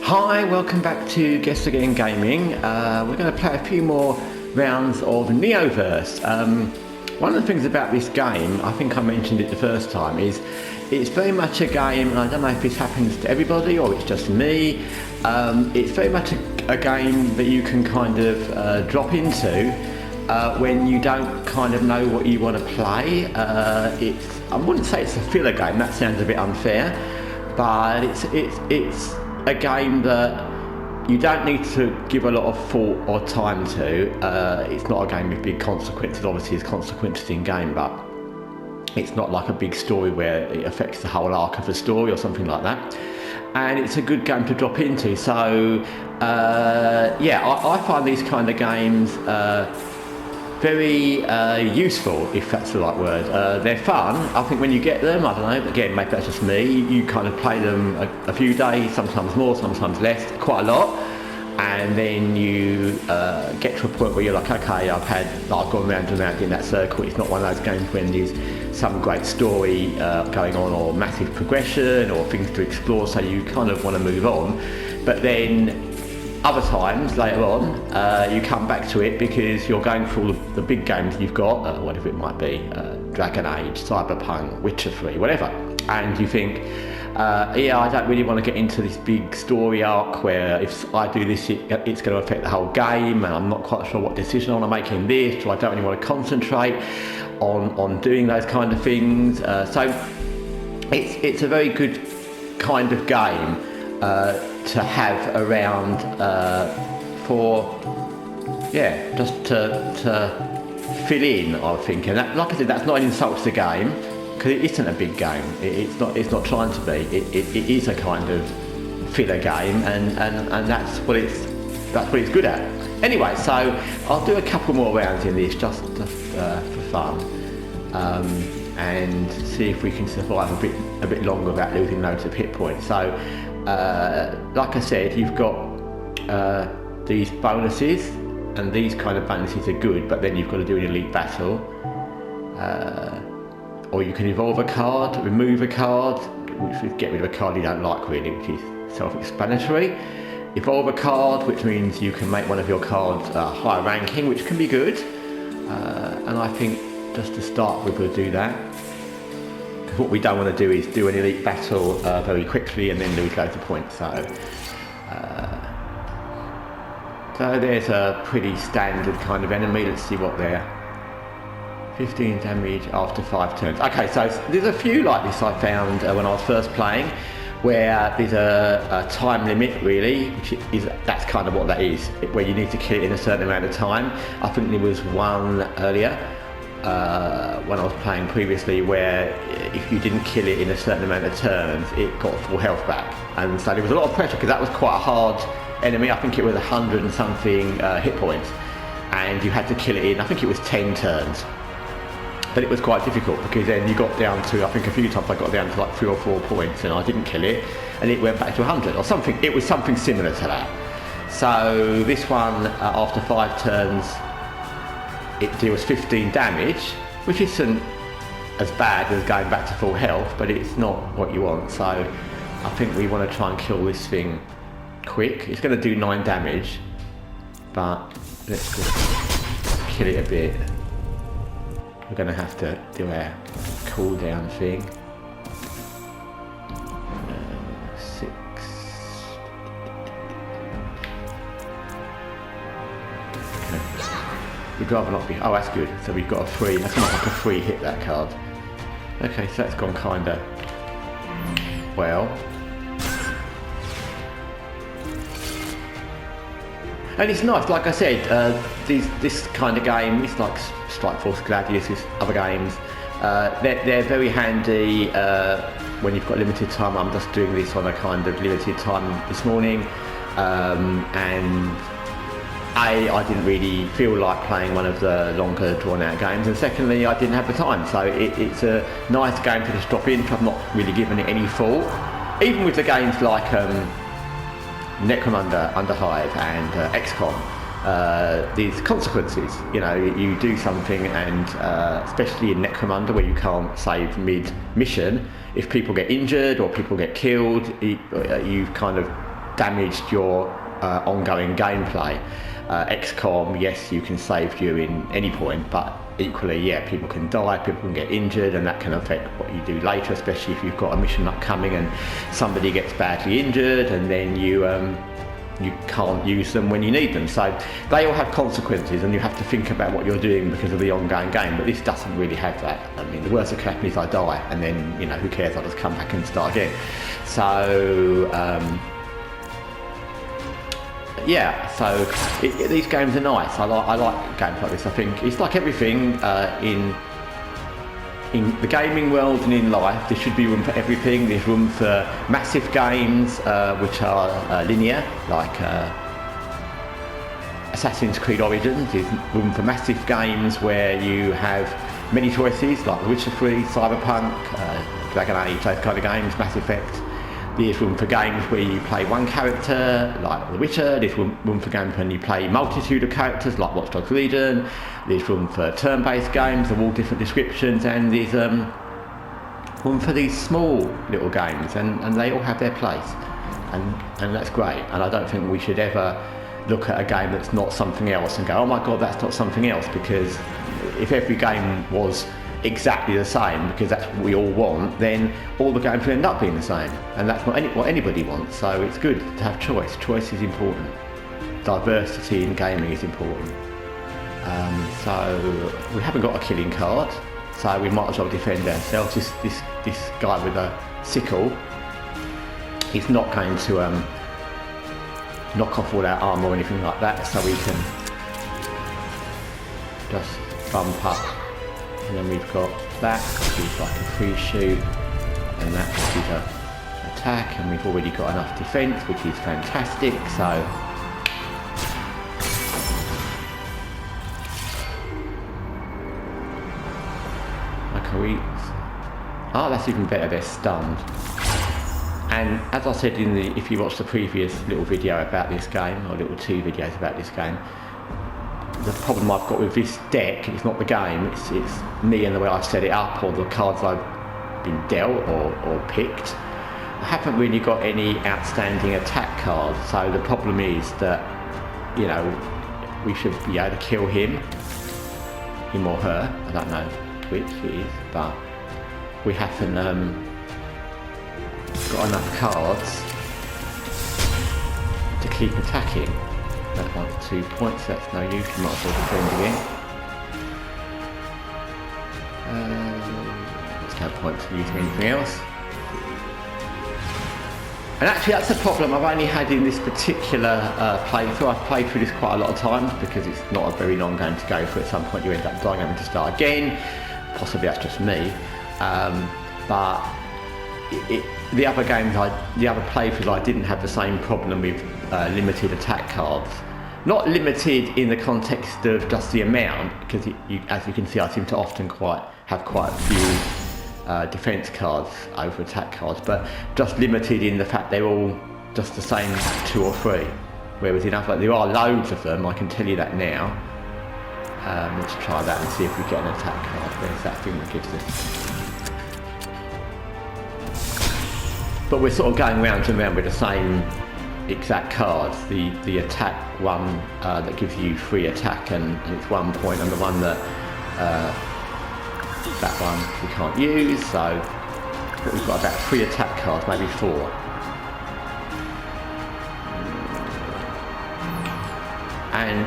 Hi, welcome back to Guessagaingaming. We're going to play a few more rounds of Neoverse. One of the things about this game, I think I mentioned it the first time, is it's very much a game, and I don't know if this happens to everybody or it's just me, it's very much a game that you can kind of drop into when you don't kind of know what you want to play. I wouldn't say it's a filler game, that sounds a bit unfair, but it's a game that you don't need to give a lot of thought or time to. It's not a game with big consequences. Obviously there's consequences in game, but it's not like a big story where it affects the whole arc of the story or something like that. And it's a good game to drop into. So I find these kind of games very useful, if that's the right word. They're fun. I think when you get them, I don't know, again, maybe that's just me, you kind of play them a few days, sometimes more, sometimes less, quite a lot, and then you get to a point where you're like, okay, I've gone round and round in that circle. It's not one of those games when there's some great story going on or massive progression or things to explore, so you kind of want to move on. But then other times later on, you come back to it because you're going through all the big games you've got, whatever it might be, Dragon Age, Cyberpunk, Witcher 3, whatever, and you think, I don't really want to get into this big story arc where if I do this, it's going to affect the whole game, and I'm not quite sure what decision I want to make in this, or I don't really want to concentrate on doing those kind of things. So it's a very good kind of game to have around just to fill in, I think. And that, like I said, that's not an insult to the game, because it isn't a big game. It's not trying to be. It is a kind of filler game, and that's what it's good at. Anyway, so I'll do a couple more rounds in this just for fun, and see if we can survive a bit longer without losing loads of hit points. So, like I said, you've got these bonuses, and these kind of bonuses are good, but then you've got to do an elite battle, or you can evolve a card, remove a card, which is get rid of a card you don't like really, which is self-explanatory. Evolve a card, which means you can make one of your cards higher ranking, which can be good, and I think just to start with, we'll do that. What we don't want to do is do an elite battle very quickly and then lose loads of points. So there's a pretty standard kind of enemy. Let's see what they're. 15 damage after 5 turns. Okay, so there's a few like this I found when I was first playing, where there's a time limit really, that's kind of what that is, where you need to kill it in a certain amount of time. I think there was one earlier when I was playing previously where if you didn't kill it in a certain amount of turns, it got full health back, and so there was a lot of pressure because that was quite a hard enemy. I think it was 100 and something hit points, and you had to kill it in, I think it was 10 turns, but it was quite difficult because then you got down to, I think a few times I got down to like 3 or 4 points and I didn't kill it, and it went back to 100 or something. It was something similar to that. So this one, after 5 turns, it deals 15 damage, which isn't as bad as going back to full health, but it's not what you want. So I think we want to try and kill this thing quick. It's going to do 9 damage, but let's just kill it a bit. We're going to have to do our cooldown thing. 6. We'd rather not be. Oh, that's good. So we've got a free. That's not like a free hit, that card. Okay, so that's gone kinda well. And it's nice, like I said, this kind of game, it's like Strike Force, Gladius, other games. They're very handy when you've got limited time. I'm just doing this on a kind of limited time this morning, and I didn't really feel like playing one of the longer drawn out games, and secondly I didn't have the time, so it's a nice game to just drop in. I've not really given it any thought. Even with the games like Necromunda, Underhive and XCOM, these consequences, you do something, and especially in Necromunda where you can't save mid-mission, if people get injured or people get killed, you kind of damaged your ongoing gameplay. XCOM, yes, you can save during any point, but equally, yeah, people can die, people can get injured, and that can affect what you do later, especially if you've got a mission upcoming and somebody gets badly injured, and then you can't use them when you need them. So they all have consequences, and you have to think about what you're doing because of the ongoing game. But this doesn't really have that. I mean, the worst that can happen is I die, and then, you know, who cares? I'll just come back and start again. So yeah, so these games are nice. I like games like this. I think it's like everything in the gaming world and in life. There should be room for everything. There's room for massive games which are linear, like Assassin's Creed Origins. There's room for massive games where you have many choices, like The Witcher 3, Cyberpunk, Dragon Age, those kind of games, Mass Effect. There's room for games where you play one character, like The Witcher. There's room for games when you play a multitude of characters, like Watch Dogs Legion. There's room for turn-based games of all different descriptions, and there's room for these small little games, and they all have their place, and that's great. And I don't think we should ever look at a game that's not something else and go, oh my god, that's not something else, because if every game was exactly the same, because that's what we all want, then all the games will end up being the same, and that's not what anybody wants. So it's good to have choice. Choice is important. Diversity in gaming is important. So we haven't got a killing card, so we might as well defend ourselves. This guy with a sickle, he's not going to knock off all our armour or anything like that, so we can just bump up. And then we've got that, which is like a free shoot, and that which is an attack, and we've already got enough defence, which is fantastic. So oh, that's even better, they're stunned. And as I said if you watch the previous little video about this game, or little 2 videos about this game, the problem I've got with this deck, it's not the game, it's me and the way I've set it up, or the cards I've been dealt or picked. I haven't really got any outstanding attack cards, so the problem is that, you know, we should be able to kill him or her, I don't know which it is, but we haven't got enough cards to keep attacking. That wants 2 points, that's no use, you might as well defend again. There's no point to using anything else. And actually that's the problem I've only had in this particular playthrough. I've played through this quite a lot of times because it's not a very long game to go through. At some point you end up dying, having to start again. Possibly that's just me. But the other games, the other playthroughs, I didn't have the same problem with limited attack cards. Not limited in the context of just the amount, because as you can see, I seem to often have quite a few defence cards over attack cards, but just limited in the fact they're all just the same 2 or 3. Whereas in other, there are loads of them, I can tell you that now. Let's try that and see if we get an attack card. Where's that thing that gives us? But we're sort of going round and round with the same exact cards. The attack one that gives you free attack, and it's 1 point, and the one that one we can't use. So we've got about 3 attack cards, maybe 4. And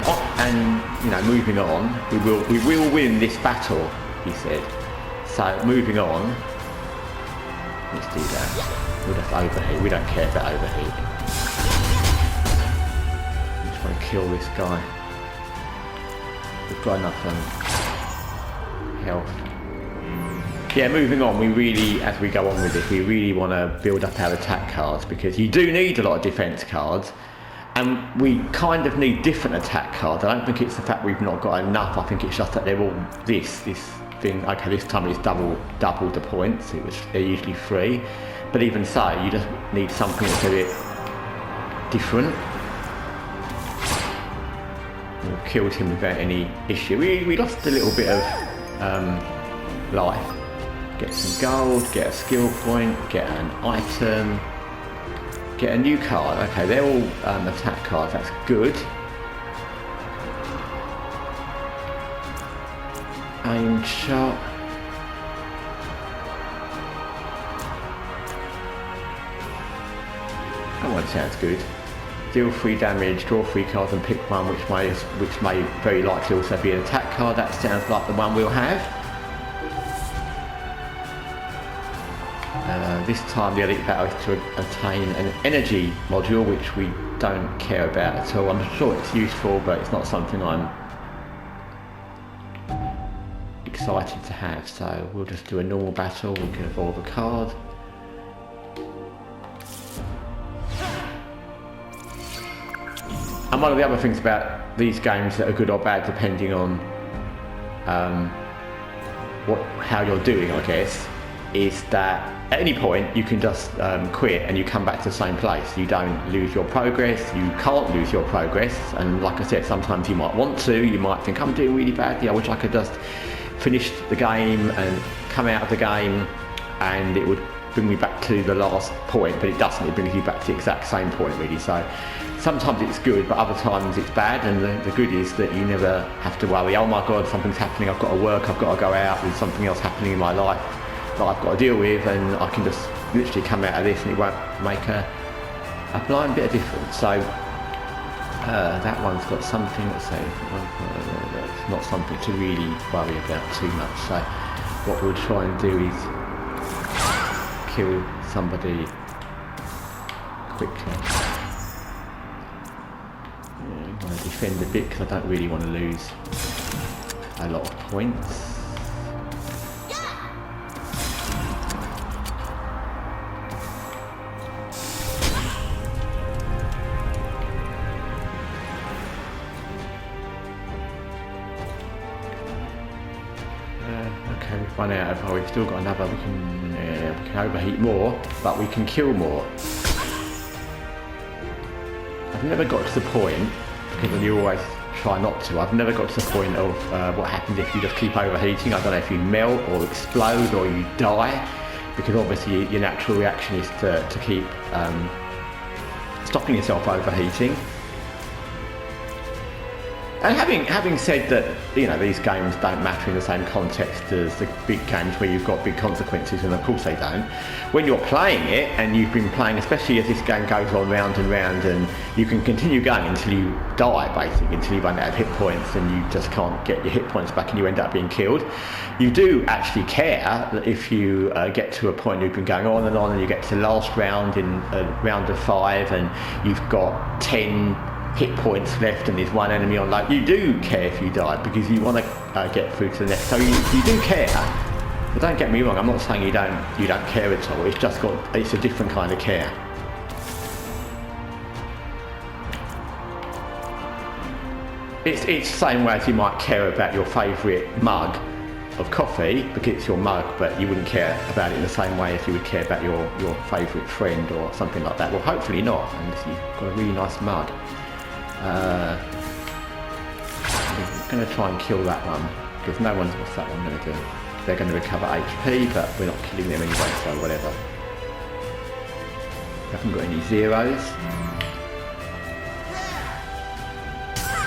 you know, moving on, we will win this battle, he said. So moving on, let's do that. We'll just overheat. We don't care about overheat. I'm just want to kill this guy. We've got enough health. Yeah, moving on, we really, as we go on with this, we really want to build up our attack cards, because you do need a lot of defence cards, and we kind of need different attack cards. I don't think it's the fact we've not got enough, I think it's just that they're all this thing. Okay, this time it's double the points, they're usually 3, but even so, you just need something that's a bit different. We killed him without any issue. We lost a little bit of life. Get some gold, get a skill point, get an item. get a new card. Okay, they're all attack cards, that's good. Aim shot. That one sounds good. Deal 3 damage, draw 3 cards and pick one, which may very likely also be an attack card. That sounds like the one we'll have. This time the elite battle is to attain an energy module, which we don't care about at all. I'm sure it's useful, but it's not something I'm excited to have. So we'll just do a normal battle. We can evolve a card. And one of the other things about these games that are good or bad, depending on how you're doing, I guess, is that at any point you can just quit and you come back to the same place. You don't lose your progress, you can't lose your progress, and like I said, sometimes you might want to, you might think I'm doing really badly, I wish I could just finish the game and come out of the game and it would bring me back to the last point, but it doesn't, it brings you back to the exact same point really. So sometimes it's good, but other times it's bad, and the good is that you never have to worry, oh my god, something's happening, I've got to work, I've got to go out, there's something else happening in my life that I've got to deal with, and I can just literally come out of this and it won't make a blind bit of difference. So that one's got something, let's say, it's not something to really worry about too much. So what we'll try and do is kill somebody quickly. I want to defend a bit because I don't really want to lose a lot of points. Okay, we've run out of, we've still got another, we can overheat more, but we can kill more. I've never got to the point, because you always try not to, I've never got to the point of what happens if you just keep overheating. I don't know if you melt or explode or you die, because obviously your natural reaction is to keep stopping yourself overheating. And having said that, you know, these games don't matter in the same context as the big games where you've got big consequences, and of course they don't. When you're playing it, and you've been playing, especially as this game goes on round and round, and you can continue going until you die, basically, until you run out of hit points and you just can't get your hit points back and you end up being killed. You do actually care if you get to a point you've been going on and you get to the last round in a round of 5 and you've got 10 hit points left and there's one enemy on low. You do care if you die because you want to get through to the next. So you do care. But don't get me wrong, I'm not saying you don't care at all. It's just it's a different kind of care. It's the same way as you might care about your favourite mug of coffee because it's your mug, but you wouldn't care about it in the same way as you would care about your favourite friend or something like that. Well, hopefully not, unless you've got a really nice mug. I'm going to try and kill that one because no one's, what's that one going to do? They're going to recover HP, but we're not killing them anyway, so whatever. Haven't got any zeros.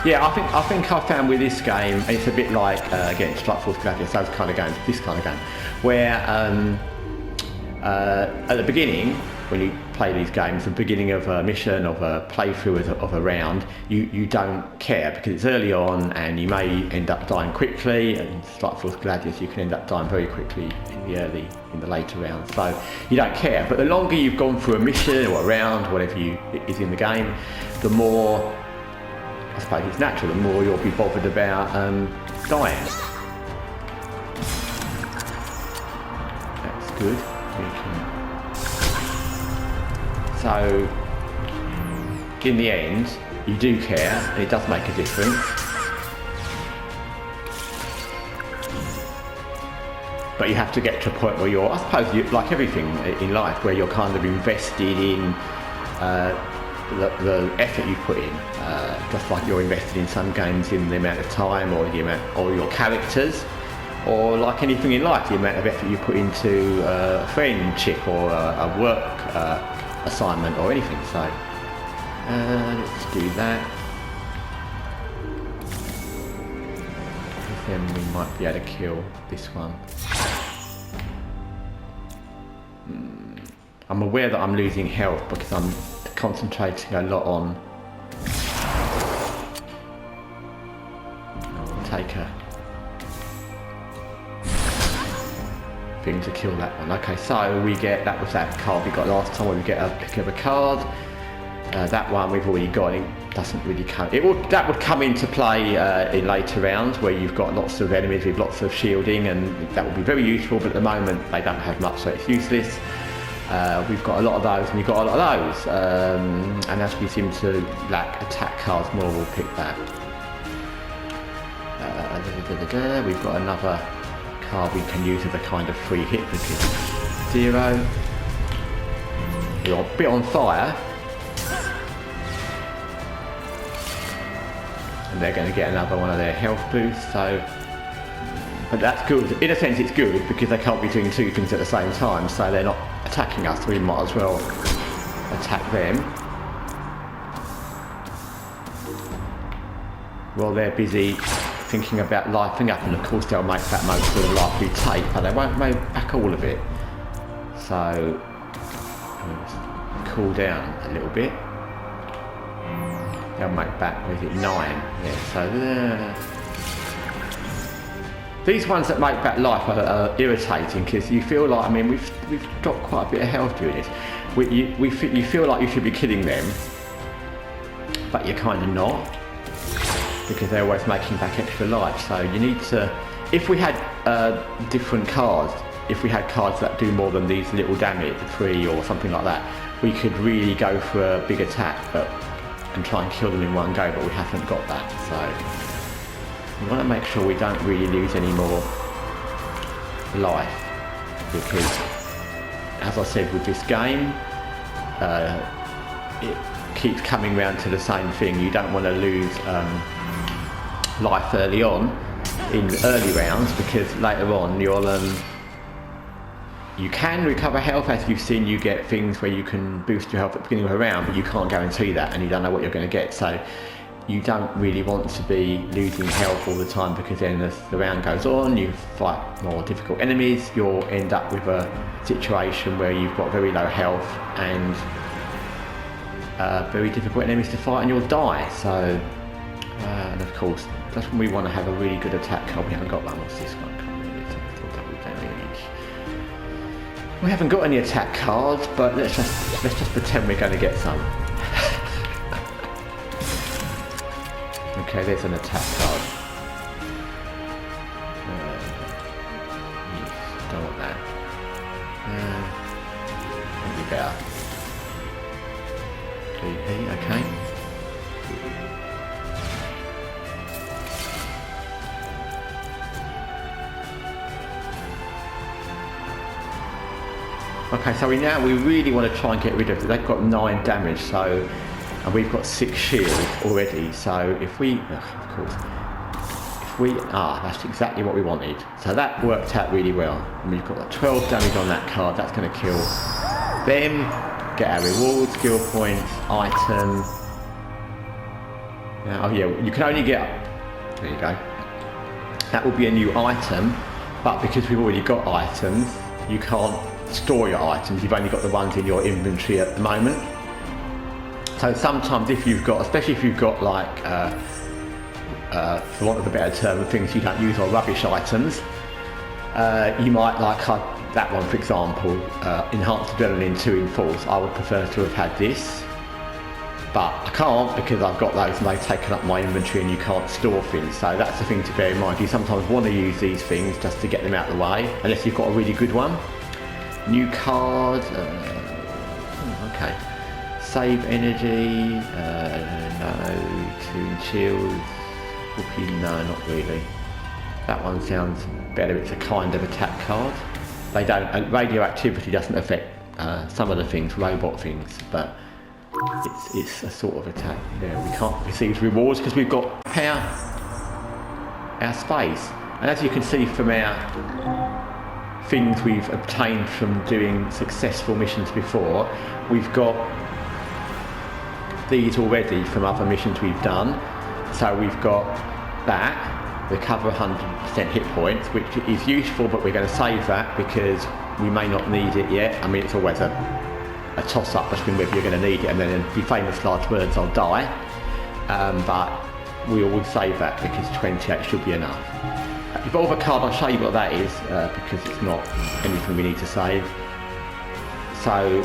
Yeah, I think I found with this game, it's a bit like again Strike Force Gladius, those kind of games, this kind of game, where at the beginning, when you play these games, the beginning of a mission, of a playthrough of a round, you don't care because it's early on and you may end up dying quickly. And Strike Force Gladius, you can end up dying very quickly in the later rounds. So you don't care. But the longer you've gone through a mission or a round, whatever is in the game, the more, I suppose it's natural, the more you'll be bothered about dying. That's good. So, in the end, you do care, and it does make a difference. But you have to get to a point where you're, I suppose, like everything in life, where you're kind of invested in the effort you put in. Just like you're invested in some games in the amount of time or your characters. Or like anything in life, the amount of effort you put into a friendship or a work assignment or anything. So let's do that. Then we might be able to kill this one. I'm aware that I'm losing health because I'm concentrating a lot on. I'll take a thing to kill that one. Okay, so we get, that was that card we got last time where we get a pick of a card. That one we've already got, it doesn't really come, that would come into play in later rounds where you've got lots of enemies with lots of shielding, and that will be very useful, but at the moment they don't have much, so it's useless. We've got a lot of those and we've got a lot of those, and as we seem to lack attack cards more, we'll pick that. We've got another card we can use as a kind of free hit because 0. You're a bit on fire. And they're going to get another one of their health boosts, so. But that's good. In a sense it's good because they can't be doing two things at the same time, so they're not attacking us, so we might as well attack them. While they're busy thinking about lifing up, and of course they'll make that most of the life we take, but they won't make back all of it. So, cool down a little bit. They'll make back, what is it, 9? Yeah, so these ones that make back life are irritating because you feel like, I mean, we've dropped quite a bit of health doing this. You feel like you should be killing them, but you're kind of not, because they're always making back extra life. So you need to, if we had different cards, if we had cards that do more than these little damage, 3 or something like that, we could really go for a big attack, and try and kill them in one go, but we haven't got that, so we want to make sure we don't really lose any more life, because as I said with this game, it keeps coming round to the same thing. You don't want to lose life early on in early rounds, because later on you can recover health. As you've seen, you get things where you can boost your health at the beginning of a round, but you can't guarantee that, and you don't know what you're going to get. So you don't really want to be losing health all the time, because then as the round goes on, you fight more difficult enemies. You'll end up with a situation where you've got very low health and very difficult enemies to fight, and you'll die. So, and of course, that's when we want to have a really good attack card. We haven't got one. What's this one? We haven't got any attack cards, but let's just pretend we're going to get some. Okay, there's an attack card. Don't want that. Maybe better. GP, okay. Okay, so we really want to try and get rid of it. They've got 9 damage, so, and we've got 6 shield already. So if we, that's exactly what we wanted. So that worked out really well. And we've got like 12 damage on that card. That's going to kill them. Get our reward, skill points, item. Oh yeah, you can only get. There you go. That will be a new item, but because we've already got items, you can't store your items. You've only got the ones in your inventory at the moment. So sometimes if you've got, especially if you've got like for want of a better term, things you don't use or rubbish items, you might like that one, for example, enhanced adrenaline 2 in force. I would prefer to have had this, but I can't because I've got those and they've taken up my inventory and you can't store things. So that's the thing to bear in mind. You sometimes want to use these things just to get them out of the way, unless you've got a really good one. New card, okay. Save energy, no. Tune chills, no, not really. That one sounds better. It's a kind of attack card. They don't. Radioactivity doesn't affect some of the things, robot things, but it's a sort of attack. Yeah, we can't receive rewards because we've got our space, and as you can see from our things we've obtained from doing successful missions before. We've got these already from other missions we've done. So we've got that, recover 100% hit points, which is useful, but we're going to save that because we may not need it yet. I mean, it's always a toss-up between whether you're going to need it and then, in famous last words, I'll die. But we always save that because 28 should be enough. Evolve a card, I'll show you what that is because it's not anything we need to save. So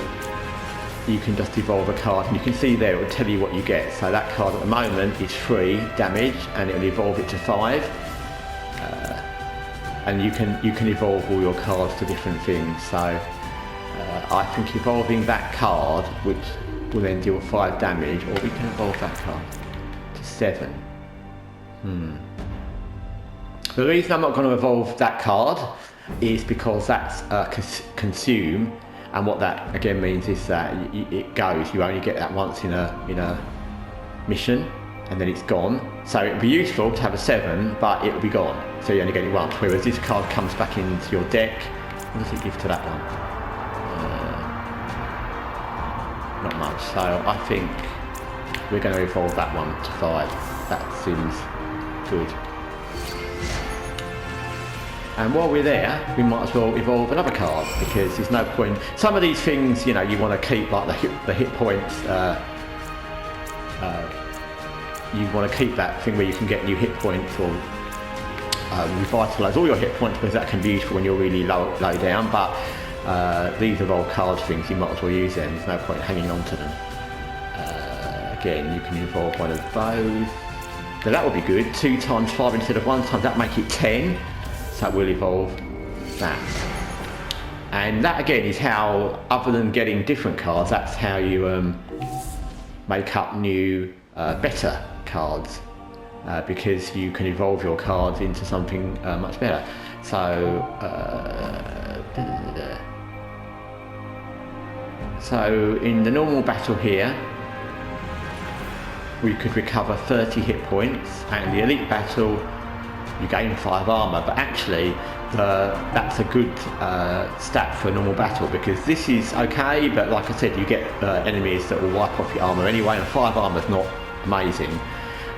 you can just evolve a card and you can see there it will tell you what you get. So that card at the moment is 3 damage and it will evolve it to 5. And you can evolve all your cards to different things. So I think evolving that card, which will then deal 5 damage, or we can evolve that card to 7. The reason I'm not going to evolve that card is because that's consume, and what that again means is that it goes. You only get that once in a mission, and then it's gone. So it would be useful to have a 7, but it will be gone. So you only get it once. Whereas this card comes back into your deck. What does it give to that one? Not much. So I think we're going to evolve that one to 5. That seems good. And while we're there, we might as well evolve another card because there's no point. Some of these things, you know, you want to keep, like the hit points. You want to keep that thing where you can get new hit points or revitalise all your hit points because that can be useful when you're really low down. But these evolve card things, you might as well use them. There's no point hanging on to them. Again, you can evolve one of those. So that would be good. 2 times 5 instead of 1 times. That make it 10. So we'll evolve that. And that again is how, other than getting different cards, that's how you make up new, better cards. Because you can evolve your cards into something much better. So, so in the normal battle here, we could recover 30 hit points, and the elite battle, you gain 5 armour, but actually that's a good stat for a normal battle because this is okay, but like I said, you get enemies that will wipe off your armour anyway, and 5 armour is not amazing.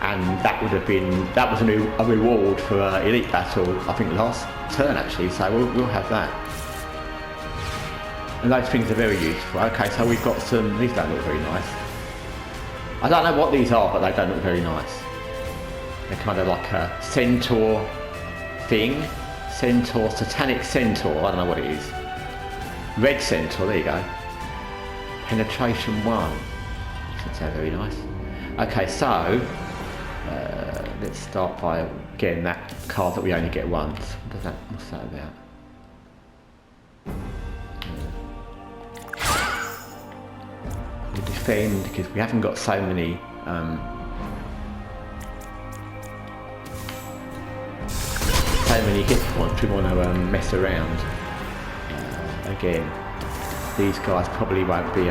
And that would have been, that was a reward for elite battle, I think last turn actually, so we'll have that. And those things are very useful. Okay, so we've got some, these don't look very nice. I don't know what these are, but they don't look very nice. They're kind of like a centaur thing. Centaur, satanic centaur, I don't know what it is. Red centaur, there you go. Penetration 1. Doesn't sound very nice. Okay, so let's start by getting that card that we only get once. What's that about? We'll defend because we haven't got so many hit points. We want to mess around. Again, these guys probably won't be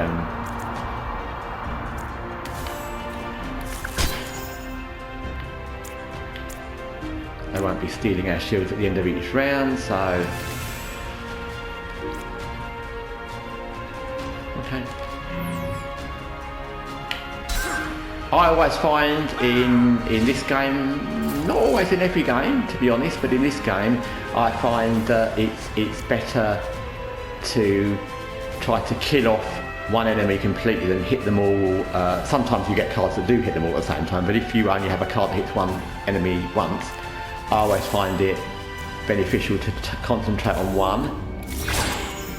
they won't be stealing our shields at the end of each round, so okay. I always find in this game, not always in every game to be honest, but in this game I find that it's better to try to kill off one enemy completely than hit them all. Sometimes you get cards that do hit them all at the same time, but if you only have a card that hits one enemy once, I always find it beneficial to concentrate on one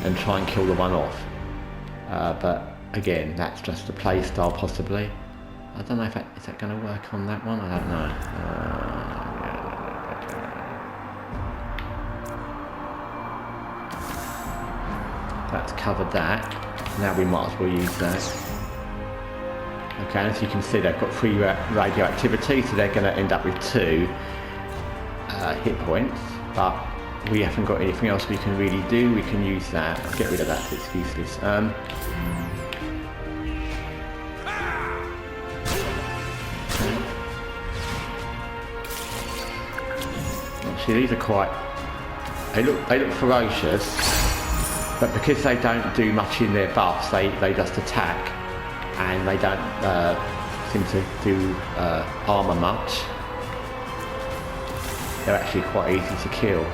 and try and kill the one off. But again, that's just a play style possibly. I don't know if is that going to work on that one. I don't know. That's covered that. Now we might as well use that. Okay, as you can see, they've got 3 radioactivity, so they're going to end up with 2 hit points. But we haven't got anything else we can really do. We can use that. I'll get rid of that. It's useless. Actually, these are quite They look ferocious, but because they don't do much in their buffs, they just attack, and they don't seem to do armour much. They're actually quite easy to kill.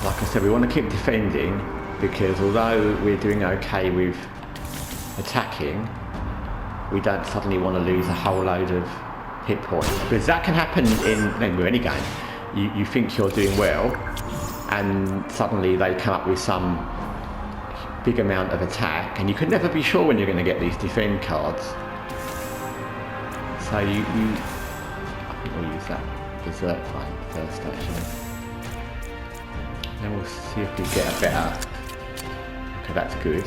Like I said, we want to keep defending, because although we're doing okay with attacking, we don't suddenly want to lose a whole load of hit points, because that can happen in any game. You think you're doing well, and suddenly they come up with some big amount of attack, and you can never be sure when you're going to get these defend cards. So I think we'll use that berserk one first, actually. Then we'll see if we get a better. Okay, that's good.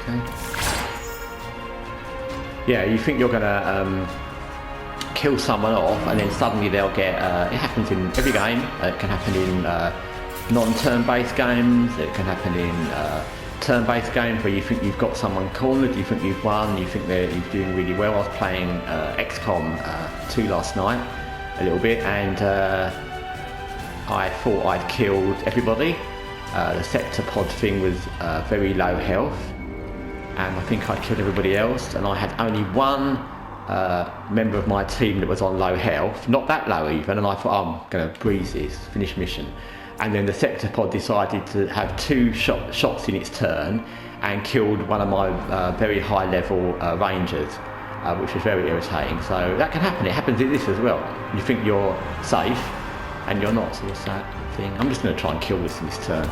Okay. Yeah, you think you're gonna kill someone off, and then suddenly they'll get. It happens in every game. It can happen in non-turn-based games. It can happen in turn-based games where you think you've got someone cornered, you think you've won, you think you're doing really well. I was playing XCOM 2 last night a little bit, and I thought I'd killed everybody. The sector pod thing was very low health, and I think I'd killed everybody else, and I had only one member of my team that was on low health, not that low even, and I thought, oh, I'm going to breeze this, finish mission. And then the sector pod decided to have two shots in its turn and killed one of my very high level rangers, which was very irritating. So that can happen. It happens in this as well. You think you're safe and you're not. So what's that thing? I'm just going to try and kill this in this turn.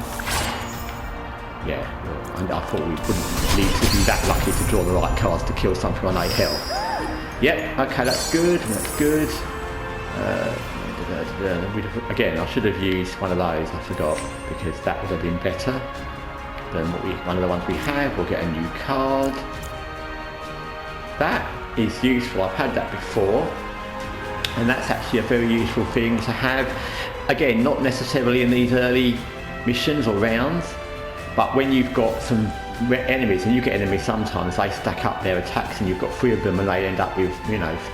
Yeah, well, I thought we wouldn't need to be that lucky to draw the right cards to kill something on 8 health. Yep, okay, that's good. That's good. Again, I should have used one of those, I forgot, because that would have been better than one of the ones we have. We'll get a new card. That is useful, I've had that before, and that's actually a very useful thing to have. Again, not necessarily in these early missions or rounds, but when you've got some enemies, and you get enemies sometimes, they stack up their attacks and you've got 3 of them and they end up with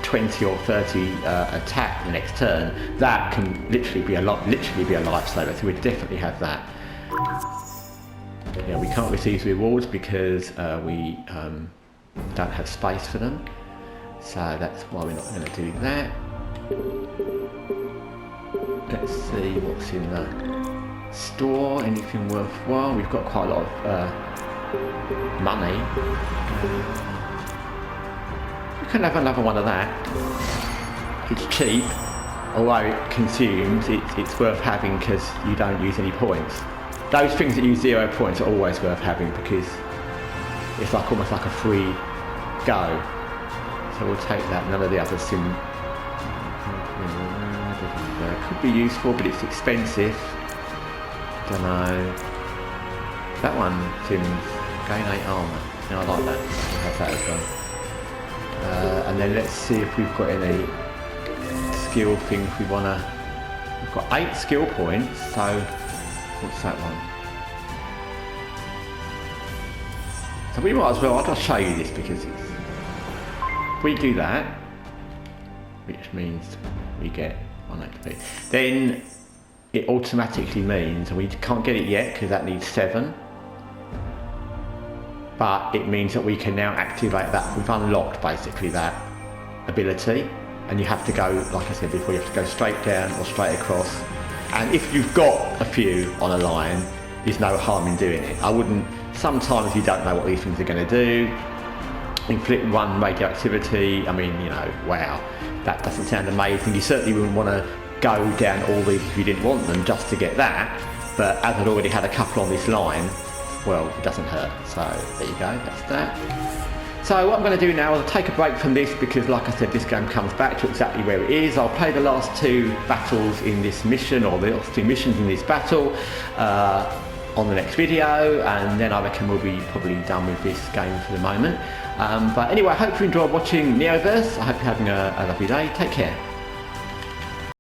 20 or 30 attack the next turn. That can literally be a lifesaver, so we definitely have that. Yeah, we can't receive rewards because we don't have space for them, so that's why we're not going to do that. Let's see what's in the store, anything worthwhile. We've got quite a lot of money. You can have another one of that. It's cheap, although it consumes, it's worth having because you don't use any points. Those things that use 0 points are always worth having because it's like almost like a free go. So we'll take that. None of the others seem could be useful, but it's expensive. Don't know. That one seems gain 8 armour. Yeah, I like that. We'll have that as well. And then let's see if we've got any skill things we want to. We've got 8 skill points, so what's that one? So we might as well, I'll just show you this because it's, if we do that, which means we get 1 HP, then it automatically means, we can't get it yet because that needs 7, but it means that we can now activate that. We've unlocked basically that ability, and you have to go, like I said before, you have to go straight down or straight across, and if you've got a few on a line, there's no harm in doing it. I wouldn't, sometimes you don't know what these things are going to do. Inflict 1 radioactivity, I mean, wow, that doesn't sound amazing. You certainly wouldn't want to go down all these if you didn't want them just to get that, but as I'd already had a couple on this line, well, it doesn't hurt. So there you go, that's that. So what I'm going to do now is I'll take a break from this because, like I said, this game comes back to exactly where it is. I'll play the last 2 battles in this mission, or the last 2 missions in this battle on the next video, and then I reckon we'll be probably done with this game for the moment. But anyway, I hope you enjoyed watching Neoverse. I hope you're having a lovely day. Take care.